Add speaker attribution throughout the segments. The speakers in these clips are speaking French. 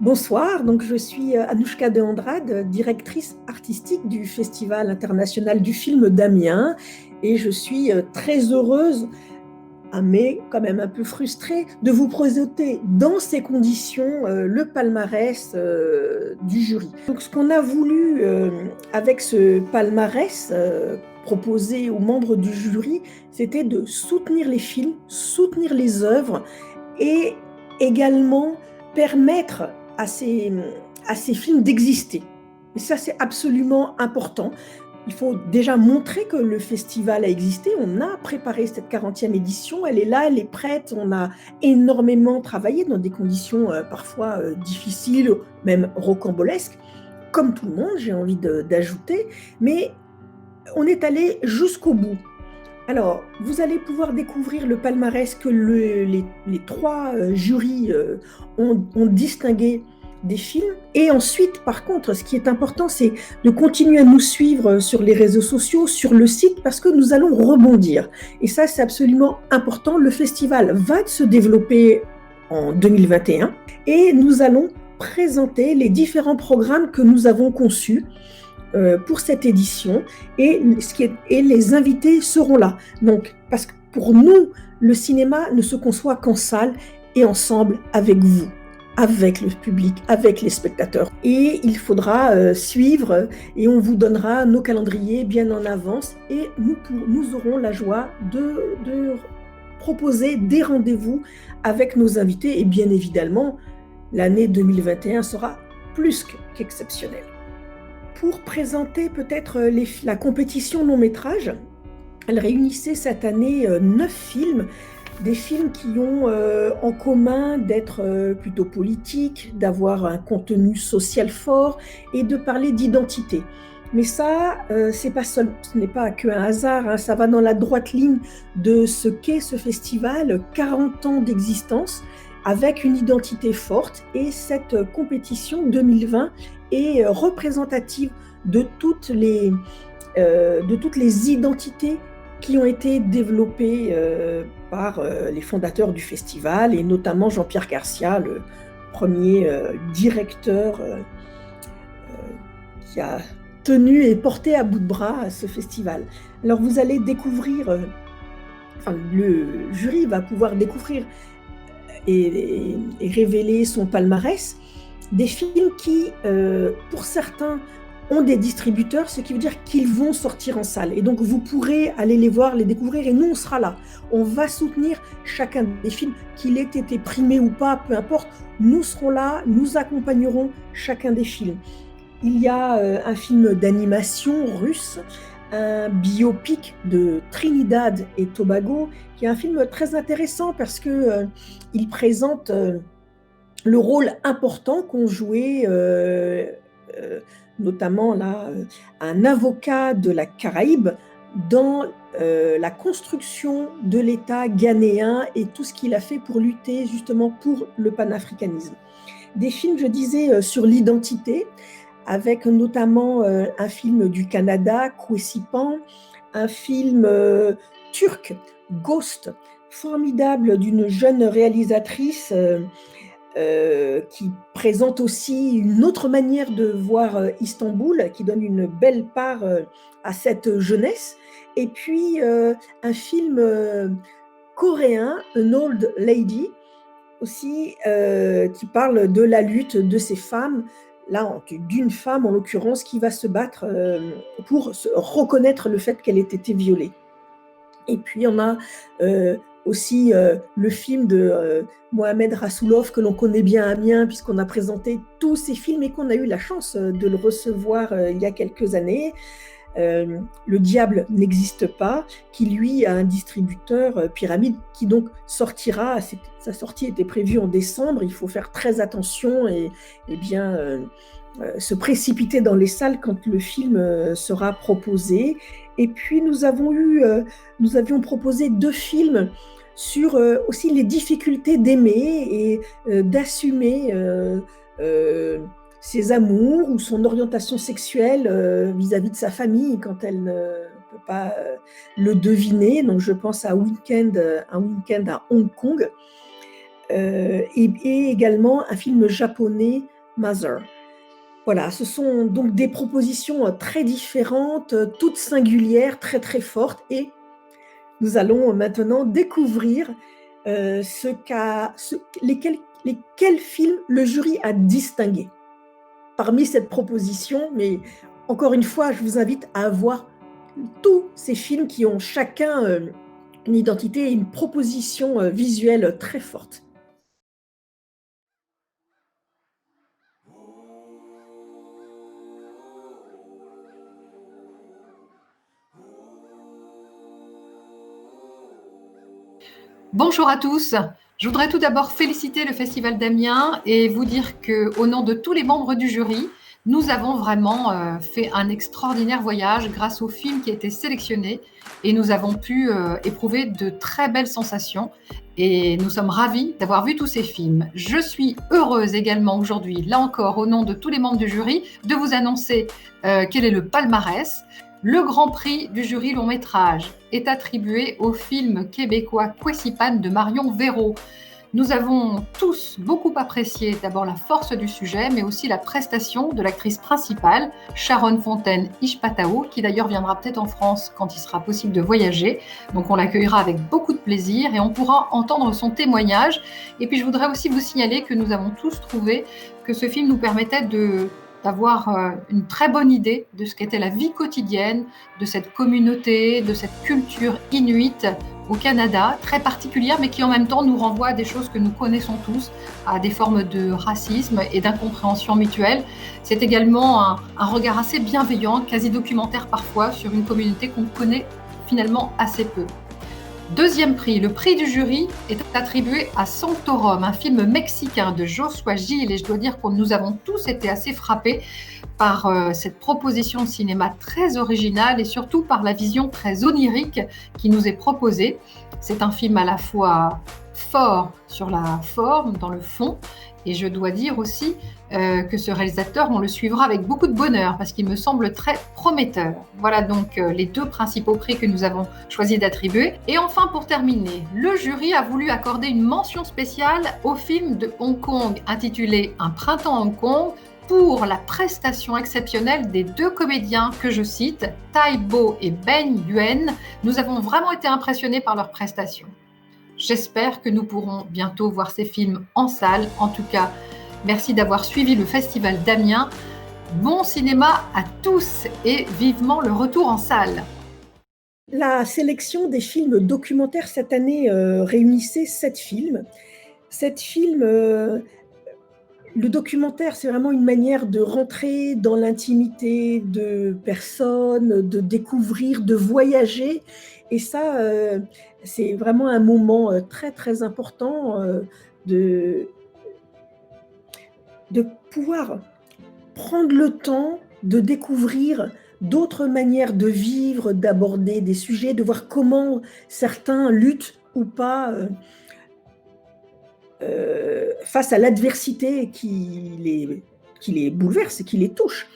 Speaker 1: Bonsoir, donc je suis Anouchka de Andrade, directrice artistique du Festival international du film d'Amiens et je suis très heureuse, mais quand même un peu frustrée, de vous présenter dans ces conditions le palmarès du jury. Donc ce qu'on a voulu avec ce palmarès proposé aux membres du jury, c'était de soutenir les films, soutenir les œuvres et également permettre à ces, à ces films d'exister. Et ça, c'est absolument important. Il faut déjà montrer que le festival a existé. On a préparé cette 40e édition. Elle est là, elle est prête. On a énormément travaillé dans des conditions parfois difficiles, même rocambolesques, comme tout le monde, j'ai envie d'ajouter. Mais on est allé jusqu'au bout. Alors, vous allez pouvoir découvrir le palmarès que les trois jurys ont distingué des films. Et ensuite, par contre, ce qui est important, c'est de continuer à nous suivre sur les réseaux sociaux, sur le site, parce que nous allons rebondir. Et ça, c'est absolument important. Le festival va se développer en 2021 et nous allons présenter les différents programmes que nous avons conçus pour cette édition et les invités seront là. Donc, parce que pour nous, le cinéma ne se conçoit qu'en salle et ensemble avec vous, avec le public, avec les spectateurs. Et il faudra suivre et on vous donnera nos calendriers bien en avance et nous aurons la joie de proposer des rendez-vous avec nos invités et bien évidemment, l'année 2021 sera plus qu'exceptionnelle. Pour présenter peut-être la compétition long métrage, elle réunissait cette année 9 films, des films qui ont en commun d'être plutôt politiques, d'avoir un contenu social fort et de parler d'identité. Mais ça, ce n'est pas qu'un hasard, hein, ça va dans la droite ligne de ce qu'est ce festival, 40 ans d'existence, avec une identité forte, et cette compétition 2020 est représentative de toutes les identités qui ont été développées par les fondateurs du festival, et notamment Jean-Pierre Garcia, le premier directeur qui a tenu et porté à bout de bras ce festival. Alors vous allez découvrir, le jury va pouvoir découvrir et révéler son palmarès, des films qui, pour certains, ont des distributeurs, ce qui veut dire qu'ils vont sortir en salle. Et donc, vous pourrez aller les voir, les découvrir, et nous, on sera là. On va soutenir chacun des films, qu'il ait été primé ou pas, peu importe. Nous serons là, nous accompagnerons chacun des films. Il y a un film d'animation russe, un biopic de Trinidad et Tobago, qui est un film très intéressant parce que il présente le rôle important qu'ont joué notamment là, un avocat de la Caraïbe dans la construction de l'État ghanéen et tout ce qu'il a fait pour lutter justement pour le panafricanisme. Des films, je disais, sur l'identité, avec notamment un film du Canada, Kwesipan, un film turc, Ghost, formidable, d'une jeune réalisatrice qui présente aussi une autre manière de voir Istanbul, qui donne une belle part à cette jeunesse. Et puis un film coréen, An Old Lady, aussi, qui parle de la lutte de ces femmes, là, d'une femme en l'occurrence, qui va se battre pour reconnaître le fait qu'elle ait été violée. Et puis on a aussi le film de Mohamed Rassoulov, que l'on connaît bien à Amiens, puisqu'on a présenté tous ces films et qu'on a eu la chance de le recevoir il y a quelques années. Le diable n'existe pas, qui lui a un distributeur, Pyramide, qui donc sortira, sa sortie était prévue en décembre, il faut faire très attention et bien se précipiter dans les salles quand le film sera proposé. Et puis nous avions proposé 2 films sur aussi les difficultés d'aimer et d'assumer ses amours ou son orientation sexuelle vis-à-vis de sa famille quand elle ne peut pas le deviner. Donc je pense à un week-end à Hong Kong. et également un film japonais, Mother. Voilà, ce sont donc des propositions très différentes, toutes singulières, très très fortes, et nous allons maintenant découvrir lesquels films le jury a distingués parmi cette proposition. Mais encore une fois, je vous invite à voir tous ces films qui ont chacun une identité et une proposition visuelle très forte.
Speaker 2: Bonjour à tous. Je voudrais tout d'abord féliciter le Festival d'Amiens et vous dire qu'au nom de tous les membres du jury, nous avons vraiment fait un extraordinaire voyage grâce au film qui a été sélectionné, et nous avons pu éprouver de très belles sensations, et nous sommes ravis d'avoir vu tous ces films. Je suis heureuse également aujourd'hui, là encore au nom de tous les membres du jury, de vous annoncer quel est le palmarès. Le grand prix du jury long métrage est attribué au film québécois Kwesipan de Marion Véraud. Nous avons tous beaucoup apprécié d'abord la force du sujet, mais aussi la prestation de l'actrice principale, Sharon Fontaine-Ishpatao, qui d'ailleurs viendra peut-être en France quand il sera possible de voyager. Donc on l'accueillera avec beaucoup de plaisir et on pourra entendre son témoignage. Et puis je voudrais aussi vous signaler que nous avons tous trouvé que ce film nous permettait d'avoir une très bonne idée de ce qu'était la vie quotidienne de cette communauté, de cette culture inuite au Canada, très particulière, mais qui en même temps nous renvoie à des choses que nous connaissons tous, à des formes de racisme et d'incompréhension mutuelle. C'est également un regard assez bienveillant, quasi documentaire parfois, sur une communauté qu'on connaît finalement assez peu. Deuxième prix, le prix du jury est attribué à Sanctorum, un film mexicain de Joshua Gil, et je dois dire que nous avons tous été assez frappés par cette proposition de cinéma très originale et surtout par la vision très onirique qui nous est proposée. C'est un film à la fois fort sur la forme, dans le fond, et je dois dire aussi que ce réalisateur, on le suivra avec beaucoup de bonheur parce qu'il me semble très prometteur. Voilà donc les deux principaux prix que nous avons choisi d'attribuer. Et enfin, pour terminer, le jury a voulu accorder une mention spéciale au film de Hong Kong intitulé Un printemps à Hong Kong, pour la prestation exceptionnelle des deux comédiens que je cite, Tai Bo et Ben Yuen. Nous avons vraiment été impressionnés par leur prestation. J'espère que nous pourrons bientôt voir ces films en salle. En tout cas, merci d'avoir suivi le Festival d'Amiens. Bon cinéma à tous et vivement le retour en salle.
Speaker 1: La sélection des films documentaires cette année réunissait 7 films. 7 films, le documentaire, c'est vraiment une manière de rentrer dans l'intimité de personnes, de découvrir, de voyager. Et ça, c'est vraiment un moment très, très important de pouvoir prendre le temps de découvrir d'autres manières de vivre, d'aborder des sujets, de voir comment certains luttent ou pas face à l'adversité qui les bouleverse et qui les touche.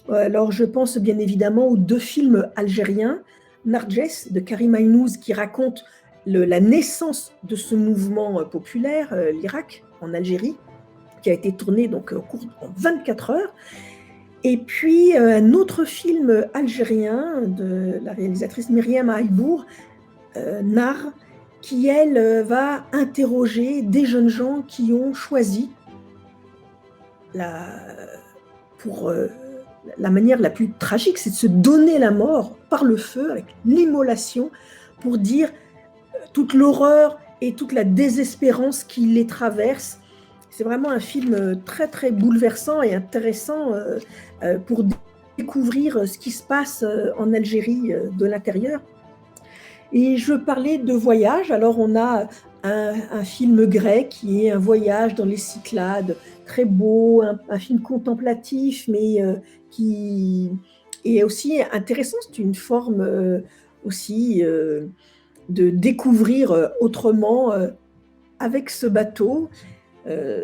Speaker 1: Alors je pense bien évidemment aux 2 films algériens, Narges de Karim Aynouz, qui raconte la naissance de ce mouvement populaire, l'Irak, en Algérie, qui a été tourné donc au cours en 24 heures. Et puis un autre film algérien de la réalisatrice Myriam Aïbour, Nar, qui elle va interroger des jeunes gens qui ont choisi pour la manière la plus tragique, c'est de se donner la mort par le feu, avec l'immolation, pour dire toute l'horreur et toute la désespérance qui les traverse. C'est vraiment un film très, très bouleversant et intéressant pour découvrir ce qui se passe en Algérie de l'intérieur. Et je parlais de voyage, alors on a un film grec qui est un voyage dans les Cyclades, très beau, un film contemplatif, mais qui est aussi intéressant. C'est une forme aussi de découvrir autrement avec ce bateau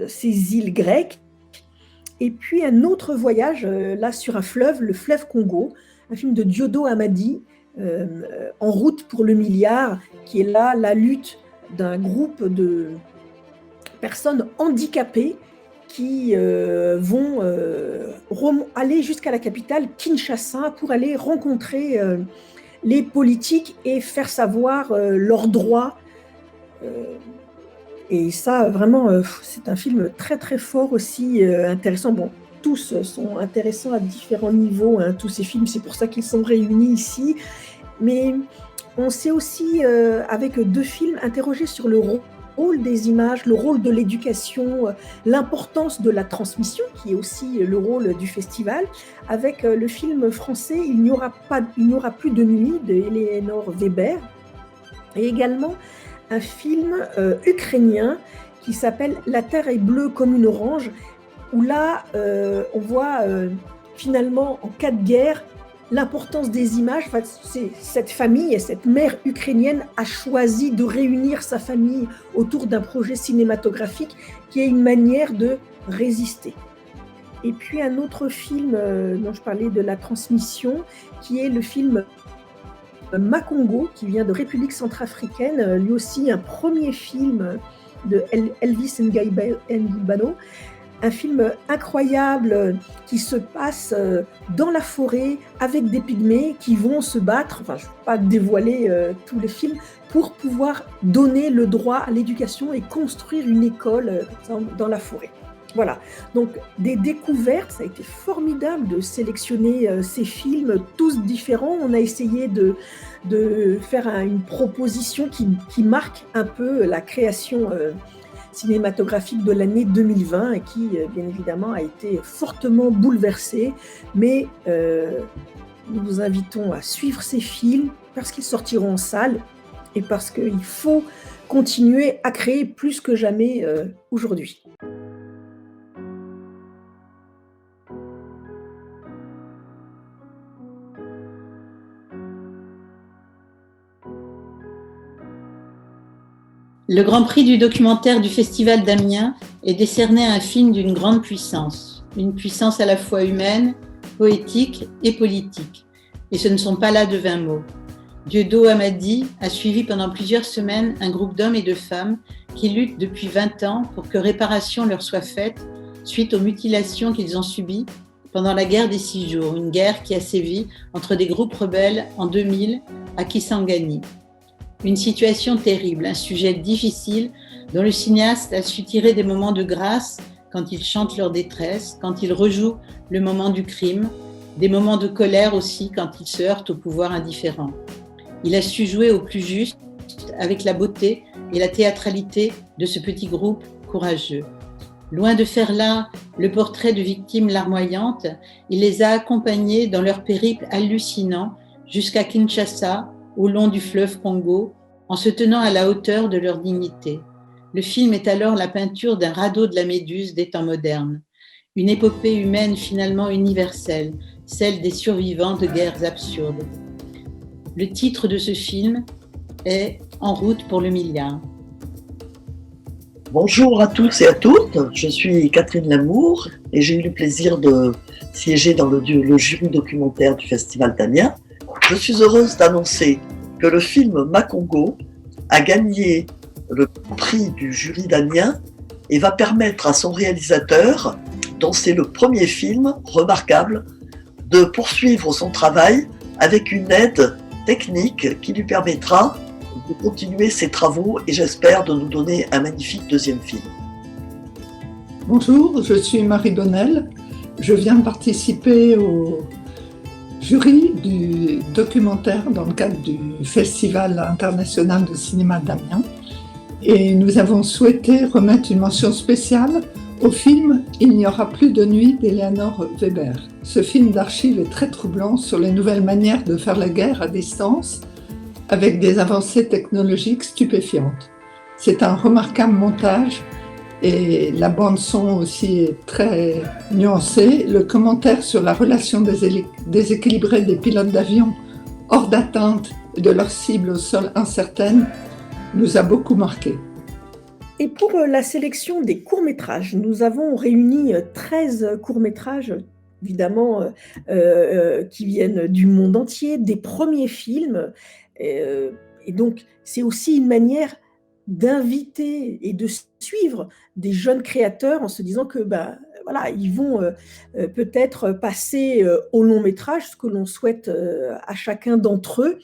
Speaker 1: ces îles grecques. Et puis un autre voyage, là sur un fleuve, le fleuve Congo, un film de Diodo Amadi, En route pour le milliard, qui est là la lutte d'un groupe personnes handicapées qui vont aller jusqu'à la capitale, Kinshasa, pour aller rencontrer les politiques et faire savoir leurs droits. Et ça, vraiment, c'est un film très très fort aussi, intéressant. Bon, tous sont intéressants à différents niveaux, hein, tous ces films, c'est pour ça qu'ils sont réunis ici. Mais on s'est aussi, avec 2 films, interrogé sur le rôle des images, le rôle de l'éducation, l'importance de la transmission, qui est aussi le rôle du festival, avec le film français Il n'y aura plus de nuit de Eleanor Weber, et également un film ukrainien qui s'appelle La terre est bleue comme une orange, où là, on voit finalement, en cas de guerre, l'importance des images. Enfin, cette famille et cette mère ukrainienne a choisi de réunir sa famille autour d'un projet cinématographique qui est une manière de résister. Et puis un autre film dont je parlais de la transmission, qui est le film Makongo, qui vient de République centrafricaine, lui aussi un premier film de Elvis Ngibano, un film incroyable qui se passe dans la forêt avec des pygmées qui vont se battre, enfin je ne vais pas dévoiler tous les films, pour pouvoir donner le droit à l'éducation et construire une école dans la forêt. Voilà, donc des découvertes, ça a été formidable de sélectionner ces films, tous différents. On a essayé de faire une proposition qui marque un peu la création cinématographique de l'année 2020 et qui, bien évidemment, a été fortement bouleversée. Mais nous vous invitons à suivre ces films parce qu'ils sortiront en salle et parce qu'il faut continuer à créer plus que jamais aujourd'hui.
Speaker 3: Le Grand Prix du documentaire du Festival d'Amiens est décerné à un film d'une grande puissance, une puissance à la fois humaine, poétique et politique. Et ce ne sont pas là de vains mots. Dieudo Hamadi a suivi pendant plusieurs semaines un groupe d'hommes et de femmes qui luttent depuis 20 ans pour que réparation leur soit faite suite aux mutilations qu'ils ont subies pendant la guerre des 6 jours, une guerre qui a sévi entre des groupes rebelles en 2000 à Kisangani. Une situation terrible, un sujet difficile dont le cinéaste a su tirer des moments de grâce quand ils chantent leur détresse, quand ils rejouent le moment du crime, des moments de colère aussi quand ils se heurtent au pouvoir indifférent. Il a su jouer au plus juste avec la beauté et la théâtralité de ce petit groupe courageux. Loin de faire là le portrait de victimes larmoyantes, il les a accompagnés dans leur périple hallucinant jusqu'à Kinshasa, au long du fleuve Congo, en se tenant à la hauteur de leur dignité. Le film est alors la peinture d'un radeau de la Méduse des temps modernes, une épopée humaine finalement universelle, celle des survivants de guerres absurdes. Le titre de ce film est « En route pour le milliard ».
Speaker 4: Bonjour à tous et à toutes, je suis Catherine Lamour et j'ai eu le plaisir de siéger dans le jury documentaire du Festival d'Amiens. Je suis heureuse d'annoncer que le film Makongo a gagné le prix du jury d'Amiens et va permettre à son réalisateur, dont c'est le premier film remarquable, de poursuivre son travail avec une aide technique qui lui permettra de continuer ses travaux et j'espère de nous donner un magnifique deuxième film.
Speaker 5: Bonjour, je suis Marie Bonnel. Je viens participer au jury du documentaire dans le cadre du Festival international de cinéma d'Amiens. Et nous avons souhaité remettre une mention spéciale au film « Il n'y aura plus de nuit » d'Eleanor Weber. Ce film d'archives est très troublant sur les nouvelles manières de faire la guerre à distance avec des avancées technologiques stupéfiantes. C'est un remarquable montage et la bande-son aussi est très nuancée. Le commentaire sur la relation déséquilibrée des pilotes d'avion hors d'atteinte de leur cible au sol incertaine nous a beaucoup marqué.
Speaker 1: Et pour la sélection des courts-métrages, nous avons réuni 13 courts-métrages, évidemment, qui viennent du monde entier, des premiers films. Et donc, c'est aussi une manière d'inviter et de suivre des jeunes créateurs en se disant que voilà, ils vont peut-être passer au long métrage, ce que l'on souhaite à chacun d'entre eux.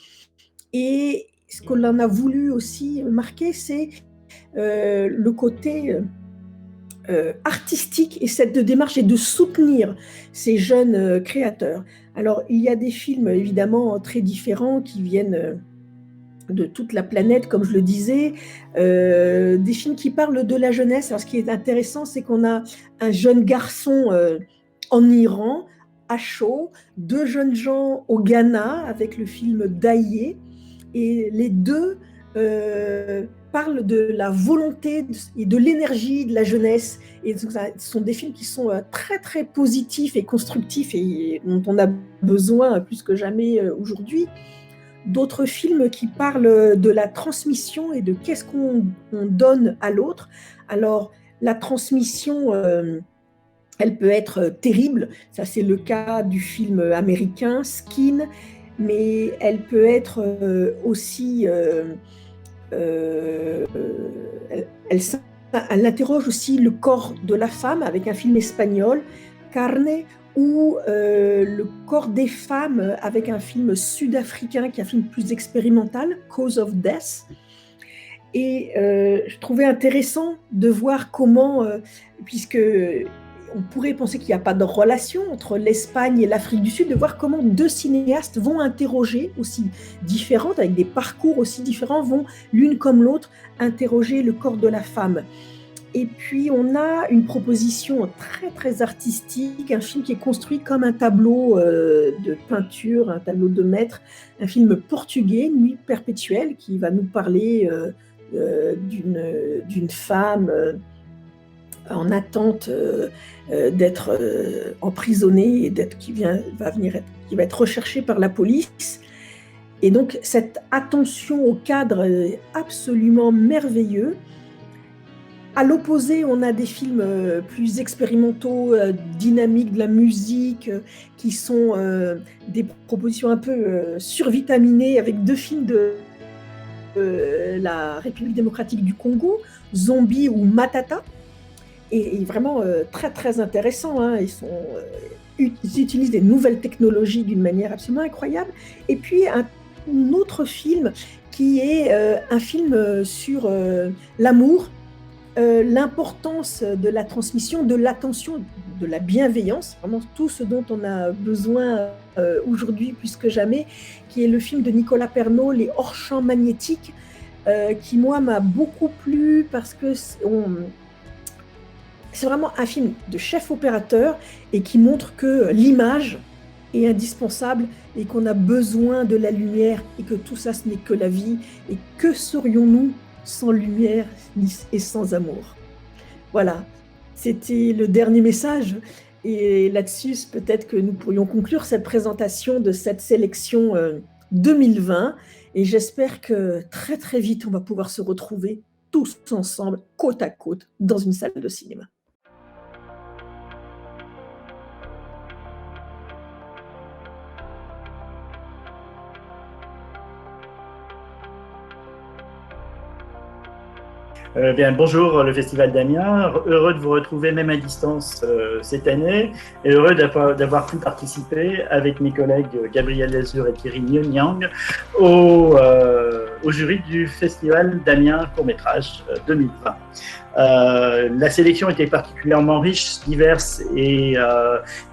Speaker 1: Et ce que l'on a voulu aussi marquer, c'est le côté artistique et cette démarche et de soutenir ces jeunes créateurs. Alors, il y a des films évidemment très différents qui viennent de toute la planète, comme je le disais, des films qui parlent de la jeunesse. Alors, ce qui est intéressant, c'est qu'on a un jeune garçon en Iran, à Chaud, 2 jeunes gens au Ghana, avec le film Daillé, et les deux parlent de la volonté et de l'énergie de la jeunesse. Et ce sont des films qui sont très, très positifs et constructifs et dont on a besoin plus que jamais aujourd'hui. D'autres films qui parlent de la transmission et de qu'est-ce qu'on donne à l'autre. Alors, la transmission, elle peut être terrible. Ça, c'est le cas du film américain Skin, mais elle peut être aussi... elle interroge aussi le corps de la femme avec un film espagnol, Carne, ou le corps des femmes avec un film sud-africain qui est un film plus expérimental, Cause of Death. Et je trouvais intéressant de voir comment, puisque on pourrait penser qu'il n'y a pas de relation entre l'Espagne et l'Afrique du Sud, de voir comment 2 cinéastes vont interroger aussi différentes, avec des parcours aussi différents, vont l'une comme l'autre interroger le corps de la femme. Et puis on a une proposition très très artistique, un film qui est construit comme un tableau de peinture, un tableau de maître, un film portugais, Nuit perpétuelle, qui va nous parler d'une femme en attente d'être emprisonnée et qui va être recherchée par la police. Et donc cette attention au cadre est absolument merveilleux. À l'opposé, on a des films plus expérimentaux, dynamiques, de la musique, qui sont des propositions un peu survitaminées, avec 2 films de la République démocratique du Congo, Zombie ou Matata, et vraiment très très intéressants, hein. Ils utilisent des nouvelles technologies d'une manière absolument incroyable. Et puis un autre film qui est un film sur l'amour, l'importance de la transmission, de l'attention, de la bienveillance, vraiment tout ce dont on a besoin aujourd'hui plus que jamais, qui est le film de Nicolas Pernaut, Les hors-champs magnétiques, qui moi m'a beaucoup plu parce que c'est vraiment un film de chef opérateur et qui montre que l'image est indispensable et qu'on a besoin de la lumière et que tout ça, ce n'est que la vie. Et que serions-nous sans lumière et sans amour? Voilà, c'était le dernier message. Et là-dessus, peut-être que nous pourrions conclure cette présentation de cette sélection 2020. Et j'espère que très très vite, on va pouvoir se retrouver tous ensemble, côte à côte, dans une salle de cinéma.
Speaker 6: Bien, bonjour le Festival d'Amiens, heureux de vous retrouver même à distance cette année et heureux d'avoir pu participer avec mes collègues Gabriel Lazur et Thierry Nyang au jury du Festival d'Amiens court-métrage 2020. La sélection était particulièrement riche, diverse et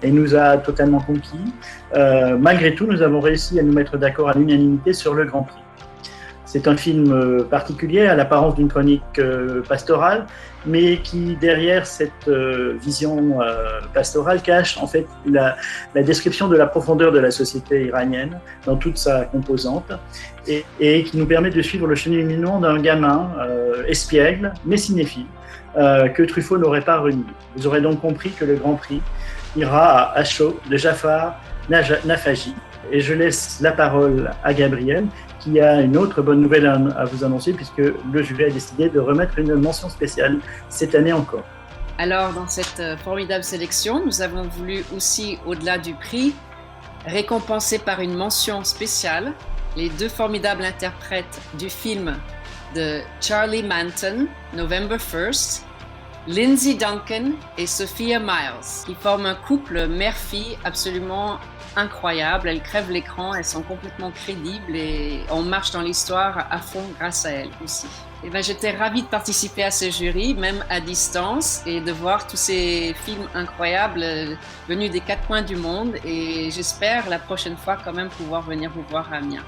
Speaker 6: nous a totalement conquis. Malgré tout, nous avons réussi à nous mettre d'accord à l'unanimité sur le Grand Prix. C'est un film particulier, à l'apparence d'une chronique pastorale, mais qui, derrière cette vision pastorale, cache en fait la description de la profondeur de la société iranienne dans toute sa composante et qui nous permet de suivre le cheminement d'un gamin espiègle, mais cinéphile, que Truffaut n'aurait pas renié. Vous aurez donc compris que le Grand Prix ira à Acho de Jafar Nafaji. Et je laisse la parole à Gabriel, qui a une autre bonne nouvelle à vous annoncer, puisque le jury a décidé de remettre une mention spéciale cette année encore.
Speaker 7: Alors, dans cette formidable sélection, nous avons voulu aussi, au-delà du prix, récompenser par une mention spéciale les 2 formidables interprètes du film de Charlie Manton, November 1st, Lindsay Duncan et Sophia Myles, qui forment un couple mère-fille absolument incroyable. Elles crèvent l'écran, elles sont complètement crédibles et on marche dans l'histoire à fond grâce à elles aussi. Et ben, j'étais ravie de participer à ce jury, même à distance, et de voir tous ces films incroyables venus des 4 coins du monde. Et j'espère la prochaine fois quand même pouvoir venir vous voir à Amiens.